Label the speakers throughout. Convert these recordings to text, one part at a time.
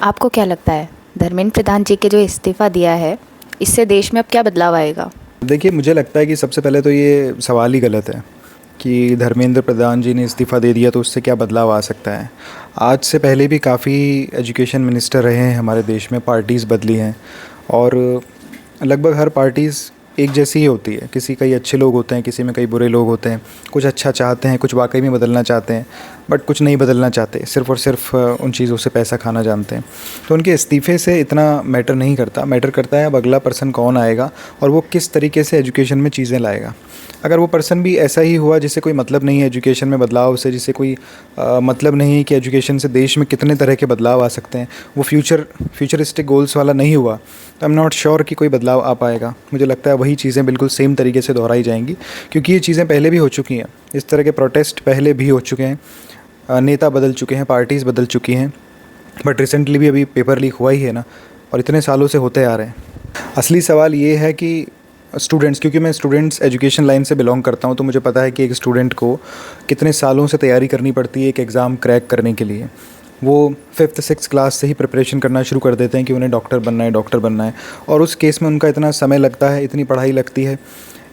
Speaker 1: आपको क्या लगता है धर्मेंद्र प्रधान जी के जो इस्तीफ़ा दिया है, इससे देश में अब क्या बदलाव आएगा?
Speaker 2: देखिए, मुझे लगता है कि सबसे पहले तो ये सवाल ही गलत है कि धर्मेंद्र प्रधान जी ने इस्तीफ़ा दे दिया तो उससे क्या बदलाव आ सकता है। आज से पहले भी काफ़ी एजुकेशन मिनिस्टर रहे हैं हमारे देश में, पार्टीज़ बदली हैं और लगभग हर पार्टीज़ एक जैसी ही होती है। किसी कई अच्छे लोग होते हैं, किसी में कई बुरे लोग होते हैं। कुछ अच्छा चाहते हैं, कुछ वाकई में बदलना चाहते हैं, बट कुछ नहीं बदलना चाहते, सिर्फ़ और सिर्फ उन चीज़ों से पैसा खाना जानते हैं। तो उनके इस्तीफ़े से इतना मैटर नहीं करता। मैटर करता है अब अगला पर्सन कौन आएगा और वो किस तरीके से एजुकेशन में चीज़ें लाएगा। अगर वो पर्सन भी ऐसा ही हुआ जिसे कोई मतलब नहीं है एजुकेशन में बदलाव से, जिसे कोई मतलब नहीं है कि एजुकेशन से देश में कितने तरह के बदलाव आ सकते हैं, वो फ्यूचरिस्टिक गोल्स वाला नहीं हुआ, तो आई एम नॉट श्योर कि कोई बदलाव आ पाएगा। मुझे लगता है वही चीज़ें बिल्कुल सेम तरीके से दोहराई जाएंगी, क्योंकि ये चीज़ें पहले भी हो चुकी हैं। इस तरह के प्रोटेस्ट पहले भी हो चुके हैं, नेता बदल चुके हैं, पार्टीज़ बदल चुकी हैं, बट रिसेंटली भी अभी पेपर लीक हुआ ही है ना, और इतने सालों से होते आ रहे हैं। असली सवाल ये है कि स्टूडेंट्स, क्योंकि मैं स्टूडेंट्स एजुकेशन लाइन से बिलोंग करता हूँ, तो मुझे पता है कि एक स्टूडेंट को कितने सालों से तैयारी करनी पड़ती है एक एग्ज़ाम क्रैक करने के लिए। वो 5th 6th क्लास से ही प्रिपरेशन करना शुरू कर देते हैं कि उन्हें डॉक्टर बनना है, और उस केस में उनका इतना समय लगता है, इतनी पढ़ाई लगती है,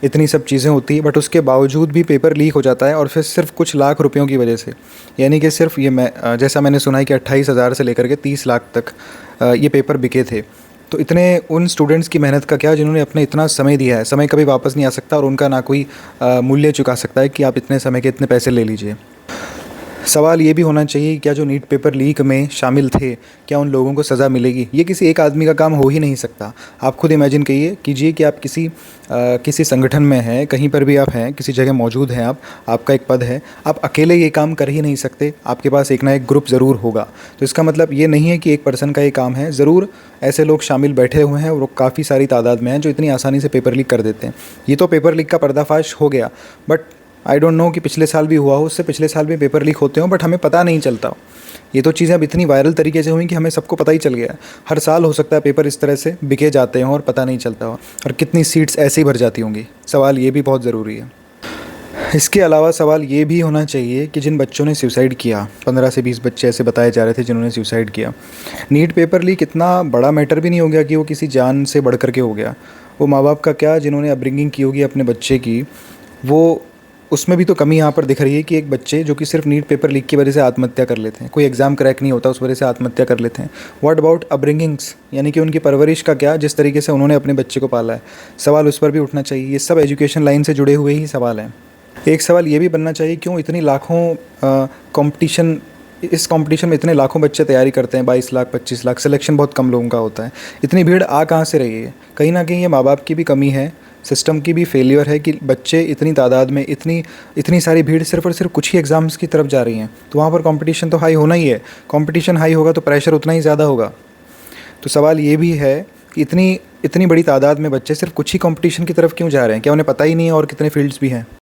Speaker 2: इतनी सब चीज़ें होती हैं, बट उसके बावजूद भी पेपर लीक हो जाता है, और फिर सिर्फ कुछ लाख रुपयों की वजह से। यानी कि सिर्फ ये जैसा मैंने सुना है कि 28,000 से लेकर के 30 लाख तक ये पेपर बिके थे। तो इतने उन स्टूडेंट्स की मेहनत का क्या, जिन्होंने अपना इतना समय दिया है। समय कभी वापस नहीं आ सकता और उनका ना कोई मूल्य चुका सकता है कि आप इतने समय के इतने पैसे ले लीजिए। सवाल ये भी होना चाहिए, क्या जो नीट पेपर लीक में शामिल थे, क्या उन लोगों को सज़ा मिलेगी? ये किसी एक आदमी का काम हो ही नहीं सकता। आप खुद इमेजिन कीजिए कि आप किसी संगठन में हैं, कहीं पर भी आप हैं, किसी जगह मौजूद हैं, आपका एक पद है, आप अकेले ये काम कर ही नहीं सकते, आपके पास एक ना एक ग्रुप ज़रूर होगा। तो इसका मतलब ये नहीं है कि एक पर्सन का ये काम है, ज़रूर ऐसे लोग शामिल बैठे हुए हैं और वो काफ़ी सारी तादाद में हैं जो इतनी आसानी से पेपर लीक कर देते हैं। ये तो पेपर लीक का पर्दाफाश हो गया, बट आई डोंट नो कि पिछले साल भी हुआ हो, उससे पिछले साल भी पेपर लीक होते हो, बट हमें पता नहीं चलता हो। ये तो चीज़ें अब इतनी वायरल तरीके से हुई कि हमें सबको पता ही चल गया है। हर साल हो सकता है पेपर इस तरह से बिके जाते हों और पता नहीं चलता हो, और कितनी सीट्स ऐसे ही भर जाती होंगी। सवाल ये भी बहुत ज़रूरी है। इसके अलावा सवाल ये भी होना चाहिए कि जिन बच्चों ने सुसाइड किया, 15 से 20 बच्चे ऐसे बताए जा रहे थे जिन्होंने सुसाइड किया। नीट पेपर लीक इतना बड़ा मैटर भी नहीं हो गया कि वो किसी जान से बढ़ कर के हो गया। वो माँ बाप का क्या, जिन्होंने अपब्रिंगिंग की होगी अपने बच्चे की, वो उसमें भी तो कमी यहाँ पर दिख रही है कि एक बच्चे जो कि सिर्फ नीट पेपर लीक की वजह से आत्महत्या कर लेते हैं, कोई एग्ज़ाम क्रैक नहीं होता उस वजह से आत्महत्या कर लेते हैं। व्हाट अबाउट अपब्रिंगिंग्स, यानी कि उनकी परवरिश का क्या, जिस तरीके से उन्होंने अपने बच्चे को पाला है। सवाल उस पर भी उठना चाहिए। ये सब एजुकेशन लाइन से जुड़े हुए ही सवाल हैं। एक सवाल ये भी बनना चाहिए, क्यों इतनी लाखों कंपटीशन, इस कंपटीशन में इतने लाखों बच्चे तैयारी करते हैं, 22 लाख 25 लाख, सिलेक्शन बहुत कम लोगों का होता है। इतनी भीड़ आ कहाँ से रही है? कहीं ना कहीं ये माँ बाप की भी कमी है, सिस्टम की भी फेलियर है कि बच्चे इतनी तादाद में, इतनी सारी भीड़ सिर्फ और सिर्फ कुछ ही एग्ज़ाम्स की तरफ जा रही हैं। तो वहाँ पर कंपटीशन तो हाई होना ही है। कंपटीशन हाई होगा तो प्रेशर उतना ही ज़्यादा होगा। तो सवाल ये भी है कि इतनी बड़ी तादाद में बच्चे सिर्फ कुछ ही कंपटीशन की तरफ क्यों जा रहे हैं? क्या उन्हें पता ही नहीं है और कितने फील्ड्स भी हैं?